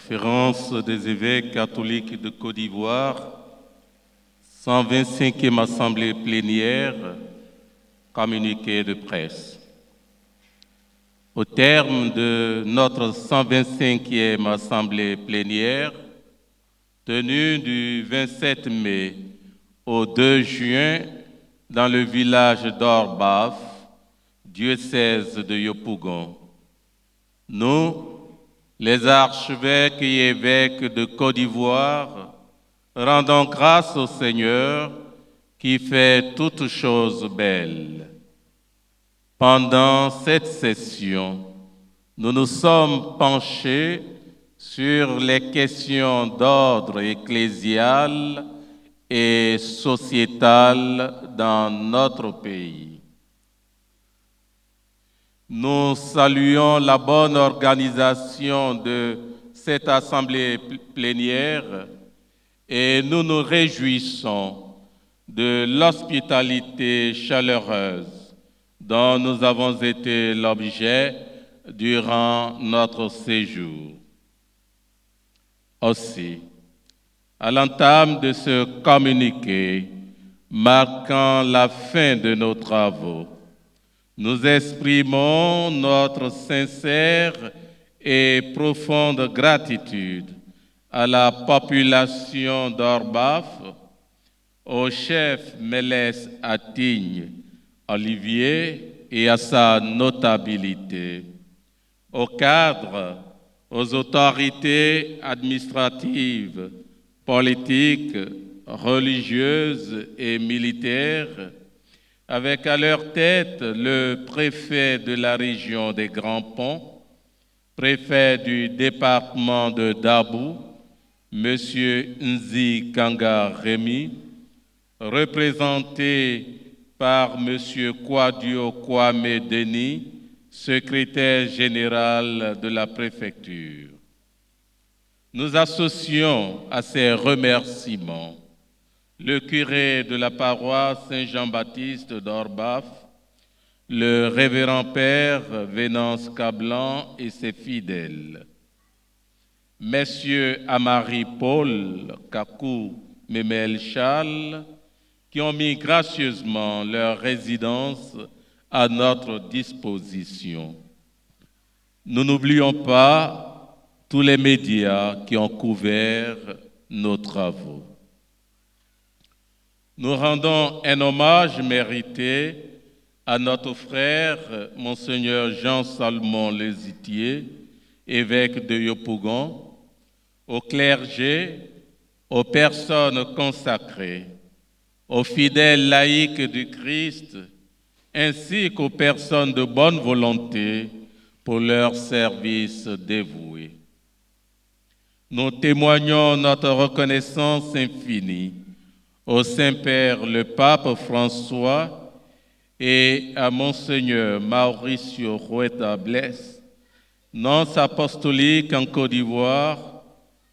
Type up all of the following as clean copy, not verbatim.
Conférence des évêques catholiques de Côte d'Ivoire, 125e Assemblée plénière, communiqué de presse. Au terme de notre 125e Assemblée plénière, tenue du 27 mai au 2 juin dans le village d'Orbaf, diocèse de Yopougon, nous, les archevêques et évêques de Côte d'Ivoire, rendons grâce au Seigneur qui fait toutes choses belles. Pendant cette session, nous nous sommes penchés sur les questions d'ordre ecclésial et sociétal dans notre pays. Nous saluons la bonne organisation de cette assemblée plénière et nous nous réjouissons de l'hospitalité chaleureuse dont nous avons été l'objet durant notre séjour. Aussi, à l'entame de ce communiqué marquant la fin de nos travaux, nous exprimons notre sincère et profonde gratitude à la population d'Orbaf, au chef Mélès Atigne Olivier et à sa notabilité, aux cadres, aux autorités administratives, politiques, religieuses et militaires, avec à leur tête le préfet de la région des Grands Ponts, préfet du département de Dabou, M. Nzi Kanga Rémy, représenté par M. Kwadio Kwame Denis, secrétaire général de la préfecture. Nous associons à ces remerciements le curé de la paroisse Saint-Jean-Baptiste d'Orbaf, le révérend père Vénance Cablan et ses fidèles, messieurs Amari Paul, Kakou, Memel Charles, qui ont mis gracieusement leur résidence à notre disposition. Nous n'oublions pas tous les médias qui ont couvert nos travaux. Nous rendons un hommage mérité à notre frère, Monseigneur Jean-Salmon Lezitier, évêque de Yopougon, au clergé, aux personnes consacrées, aux fidèles laïcs du Christ, ainsi qu'aux personnes de bonne volonté pour leur service dévoué. Nous témoignons notre reconnaissance infinie au Saint-Père le Pape François et à Monseigneur Mauricio Rueda Bless, nonce apostolique en Côte d'Ivoire,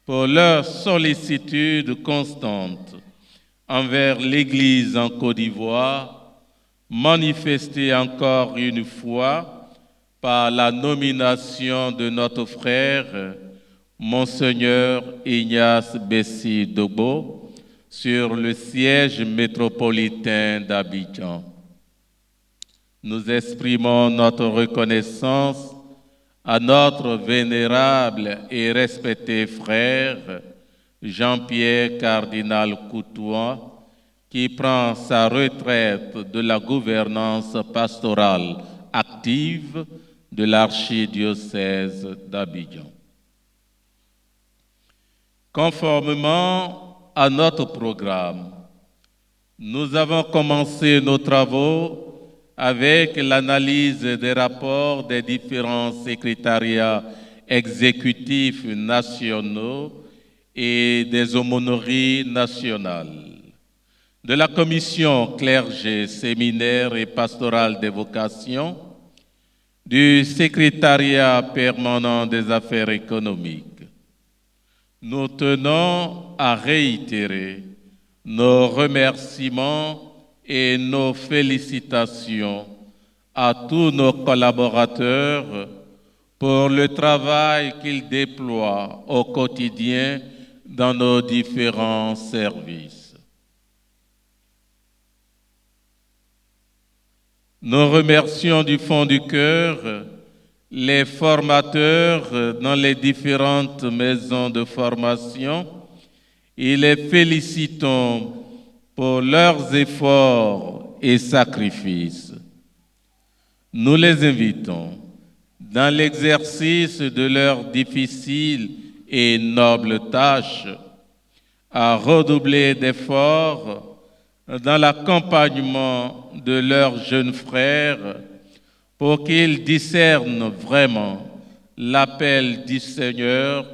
pour leur sollicitude constante envers l'Église en Côte d'Ivoire, manifestée encore une fois par la nomination de notre frère, Monseigneur Ignace Bessi Dobo, sur le siège métropolitain d'Abidjan. Nous exprimons notre reconnaissance à notre vénérable et respecté frère Jean-Pierre Cardinal Coutouan, qui prend sa retraite de la gouvernance pastorale active de l'archidiocèse d'Abidjan. Conformément à notre programme, nous avons commencé nos travaux avec l'analyse des rapports des différents secrétariats exécutifs nationaux et des aumôneries nationales, de la commission clergé, séminaire et pastorale des vocations, du secrétariat permanent des affaires économiques. Nous tenons à réitérer nos remerciements et nos félicitations à tous nos collaborateurs pour le travail qu'ils déploient au quotidien dans nos différents services. Nous remercions du fond du cœur les formateurs dans les différentes maisons de formation et les félicitons pour leurs efforts et sacrifices. Nous les invitons dans l'exercice de leur difficile et noble tâche à redoubler d'efforts dans l'accompagnement de leurs jeunes frères pour qu'ils discernent vraiment l'appel du Seigneur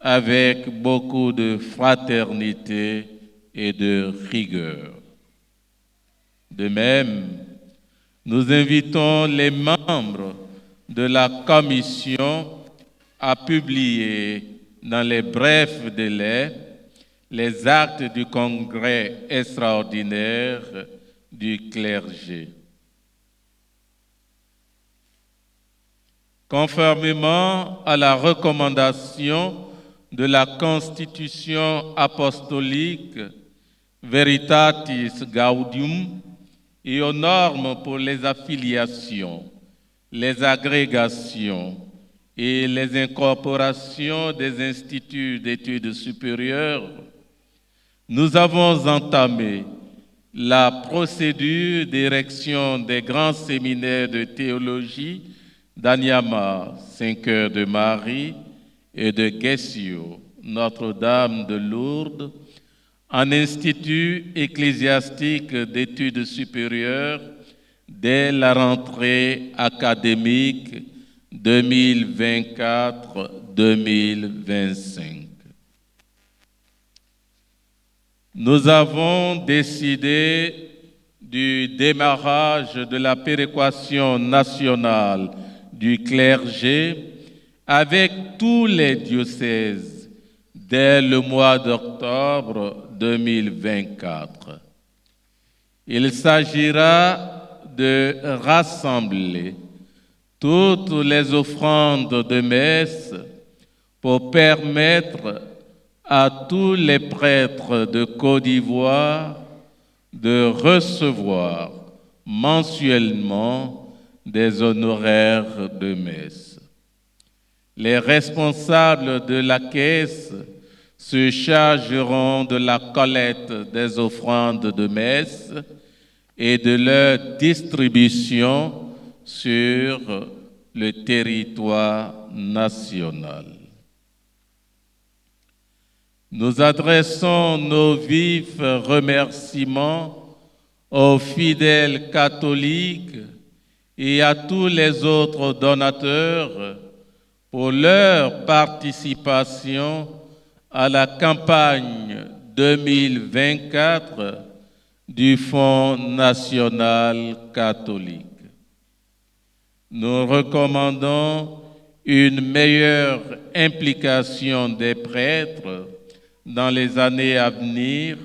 avec beaucoup de fraternité et de rigueur. De même, nous invitons les membres de la commission à publier dans les brefs délais les actes du congrès extraordinaire du clergé. Conformément à la recommandation de la Constitution apostolique Veritatis Gaudium et aux normes pour les affiliations, les agrégations et les incorporations des instituts d'études supérieures, nous avons entamé la procédure d'érection des grands séminaires de théologie d'Anyama, Saint-Cœur de Marie, et de Guessio, Notre-Dame de Lourdes, en institut ecclésiastique d'études supérieures dès la rentrée académique 2024-2025. Nous avons décidé du démarrage de la péréquation nationale du clergé avec tous les diocèses dès le mois d'octobre 2024. Il s'agira de rassembler toutes les offrandes de messe pour permettre à tous les prêtres de Côte d'Ivoire de recevoir mensuellement des honoraires de messe. Les responsables de la caisse se chargeront de la collecte des offrandes de messe et de leur distribution sur le territoire national. Nous adressons nos vifs remerciements aux fidèles catholiques et à tous les autres donateurs pour leur participation à la campagne 2024 du Fonds national catholique. Nous recommandons une meilleure implication des prêtres dans les années à venir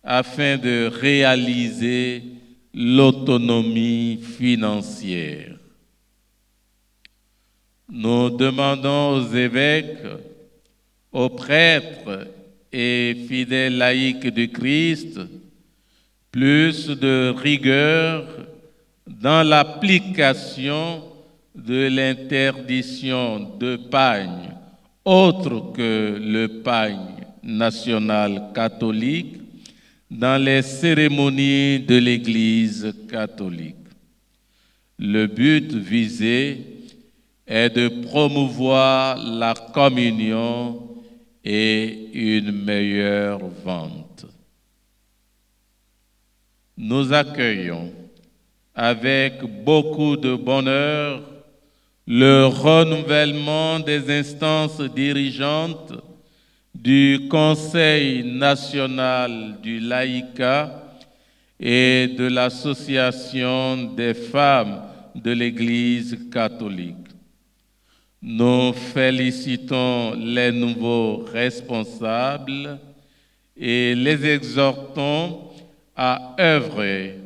afin de réaliser l'autonomie financière. Nous demandons aux évêques, aux prêtres et fidèles laïcs du Christ plus de rigueur dans l'application de l'interdiction de pagne autre que le pagne national catholique dans les cérémonies de l'Église catholique. Le but visé est de promouvoir la communion et une meilleure vente. Nous accueillons avec beaucoup de bonheur le renouvellement des instances dirigeantes du Conseil national du laïcat et de l'Association des femmes de l'Église catholique. Nous félicitons les nouveaux responsables et les exhortons à œuvrer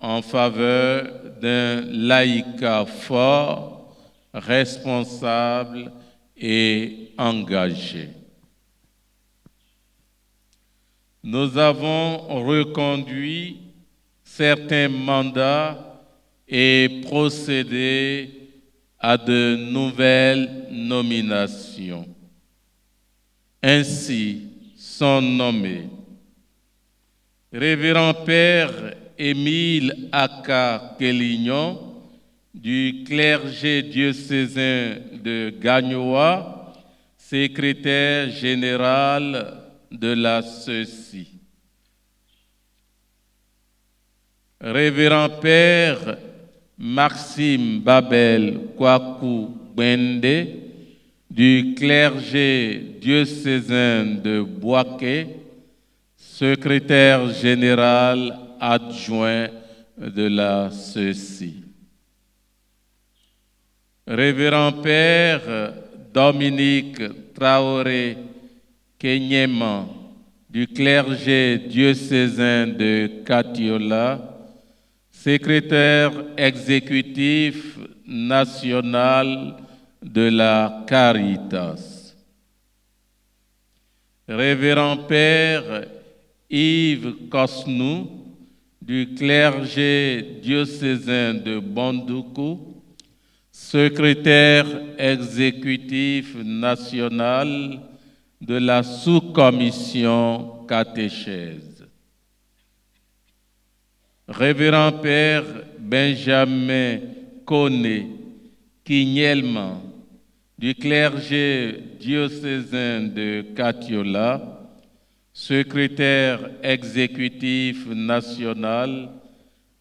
en faveur d'un laïcat fort, responsable et engagé. Nous avons reconduit certains mandats et procédé à de nouvelles nominations. Ainsi sont nommés Révérend Père Émile Aka Kélignon du clergé diocésain de Gagnoa, secrétaire général de la CECI. Révérend Père Maxime Babel Kwaku Bende du clergé diocésain de Boaké, secrétaire général adjoint de la CECI. Révérend Père Dominique Traoré Kenyema du clergé diocésain de Katiola, secrétaire exécutif national de la Caritas. Révérend Père Yves Kosnou du clergé diocésain de Bondoukou, secrétaire exécutif national de la sous-commission catéchèse. Révérend Père Benjamin Koné Kinyelman du clergé diocésain de Katiola, secrétaire exécutif national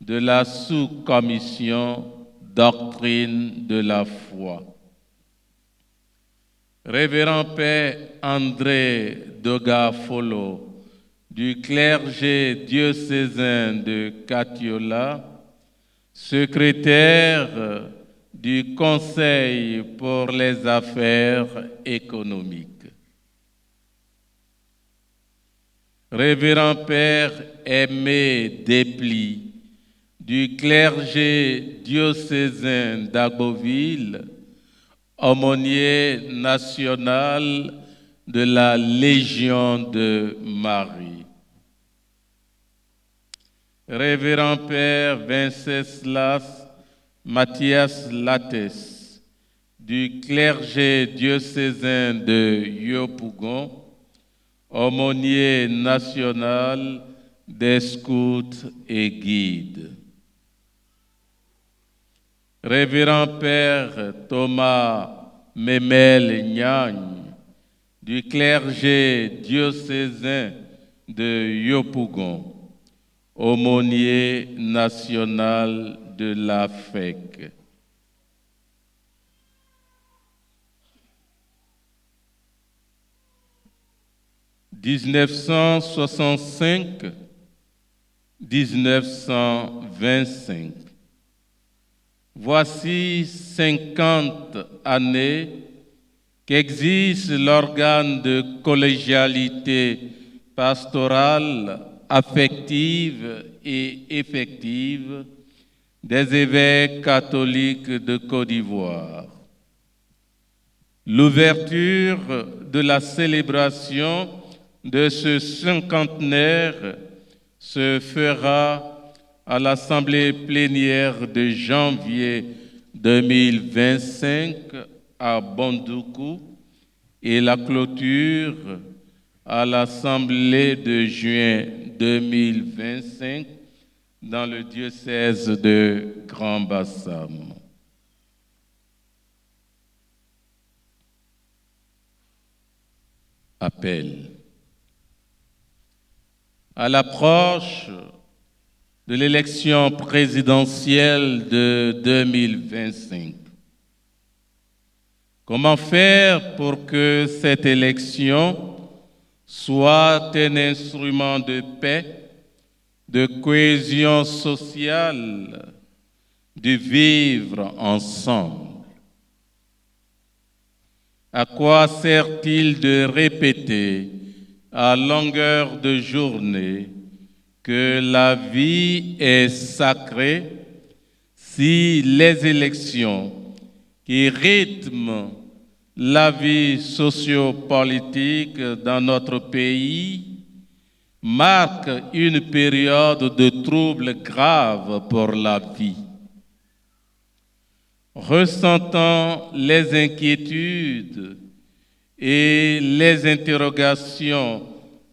de la sous-commission doctrine de la foi. Révérend Père André Dogafolo du clergé diocésain de Katiola, secrétaire du Conseil pour les affaires économiques. Révérend Père Aimé Desplis du clergé diocésain d'Agboville, aumônier national de la Légion de Marie. Révérend Père Venceslas Mathias Lattes du clergé diocésain de Yopougon, aumônier national des scouts et guides. Révérend Père Thomas Memel Nyagne du clergé diocésain de Yopougon, aumônier national de l'AFEC. « 1965-1925. Voici 50 années qu'existe l'organe de collégialité pastorale, affective et effective des évêques catholiques de Côte d'Ivoire. L'ouverture de la célébration de ce cinquantenaire se fera à l'Assemblée plénière de janvier 2025 à Bondoukou et la clôture à l'Assemblée de juin 2025 dans le diocèse de Grand-Bassam. Appel. À l'approche de l'élection présidentielle de 2025, comment faire pour que cette élection soit un instrument de paix, de cohésion sociale, de vivre ensemble? À quoi sert-il de répéter à longueur de journée que la vie est sacrée si les élections qui rythme la vie sociopolitique dans notre pays marque une période de troubles graves pour la vie. Ressentant les inquiétudes et les interrogations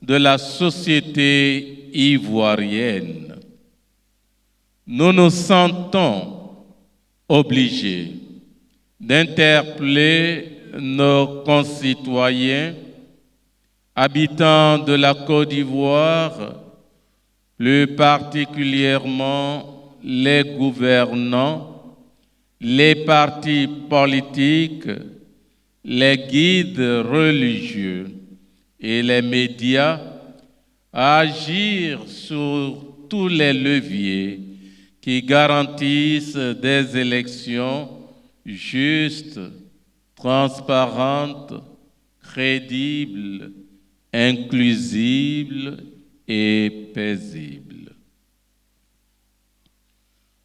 de la société ivoirienne, nous nous sentons obligés d'interpeller nos concitoyens habitants de la Côte d'Ivoire, plus particulièrement les gouvernants, les partis politiques, les guides religieux et les médias à agir sur tous les leviers qui garantissent des élections justes, transparentes, crédibles, inclusibles et paisibles.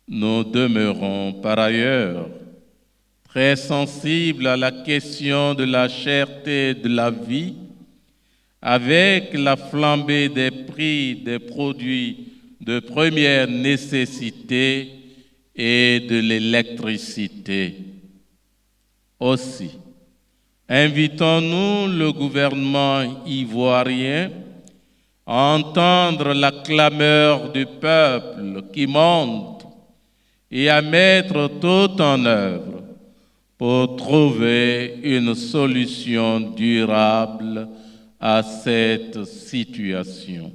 Nous demeurons par ailleurs très sensibles à la question de la cherté de la vie, avec la flambée des prix des produits de première nécessité et de l'électricité. Aussi, invitons-nous le gouvernement ivoirien à entendre la clameur du peuple qui monte et à mettre tout en œuvre pour trouver une solution durable à cette situation.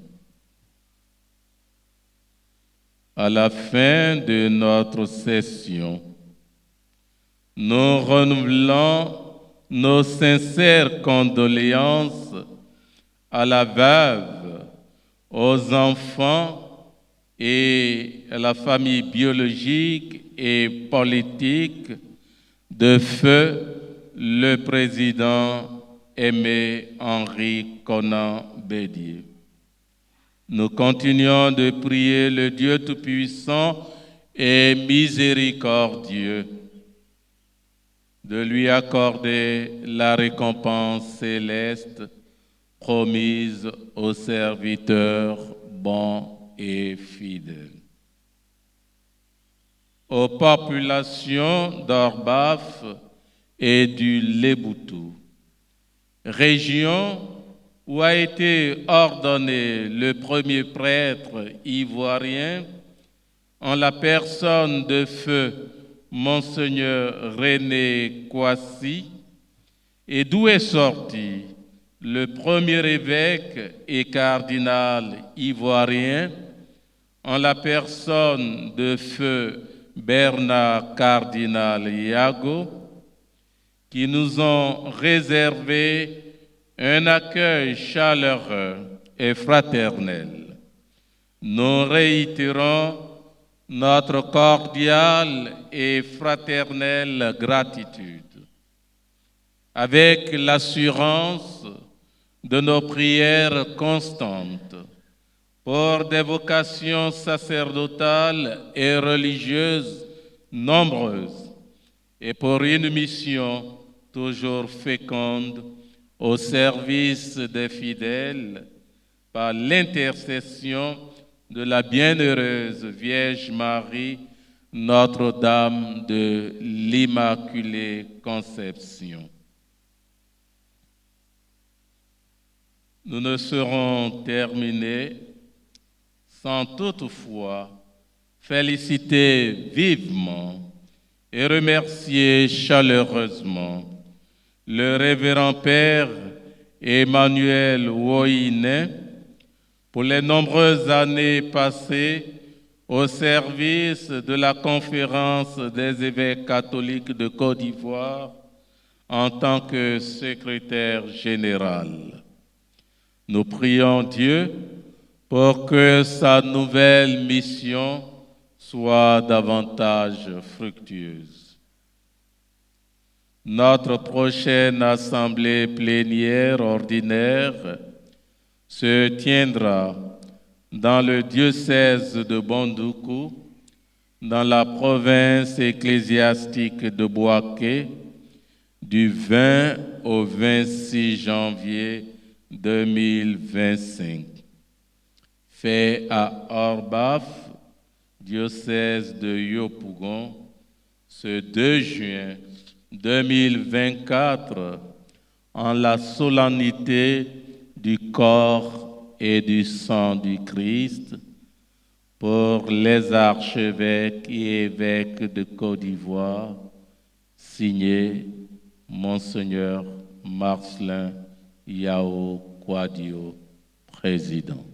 À la fin de notre session, nous renouvelons nos sincères condoléances à la veuve, aux enfants et à la famille biologique et politique de feu le président Aimé Henri Konan Bédié. Nous continuons de prier le Dieu Tout-Puissant et miséricordieux de lui accorder la récompense céleste promise aux serviteurs bons et fidèles. Aux populations d'Orbaf et du Léboutou, région où a été ordonné le premier prêtre ivoirien en la personne de feu Monseigneur René Kouassi, et d'où est sorti le premier évêque et cardinal ivoirien en la personne de feu Bernard Cardinal Yago, qui nous ont réservé un accueil chaleureux et fraternel. Nous réitérons notre cordiale et fraternelle gratitude, avec l'assurance de nos prières constantes pour des vocations sacerdotales et religieuses nombreuses et pour une mission toujours féconde au service des fidèles par l'intercession de la bienheureuse Vierge Marie, Notre-Dame de l'Immaculée Conception. Nous ne serons terminés sans toutefois féliciter vivement et remercier chaleureusement le révérend Père Emmanuel Woiné pour les nombreuses années passées au service de la Conférence des évêques catholiques de Côte d'Ivoire en tant que secrétaire général. Nous prions Dieu pour que sa nouvelle mission soit davantage fructueuse. Notre prochaine assemblée plénière ordinaire se tiendra dans le diocèse de Bondoukou dans la province ecclésiastique de Bouaké du 20 au 26 janvier 2025. Fait à Orbaf, diocèse de Yopougon, ce 2 juin 2024, en la solennité du corps et du sang du Christ, pour les archevêques et évêques de Côte d'Ivoire, signé Monseigneur Marcelin Yao Kwadio, président.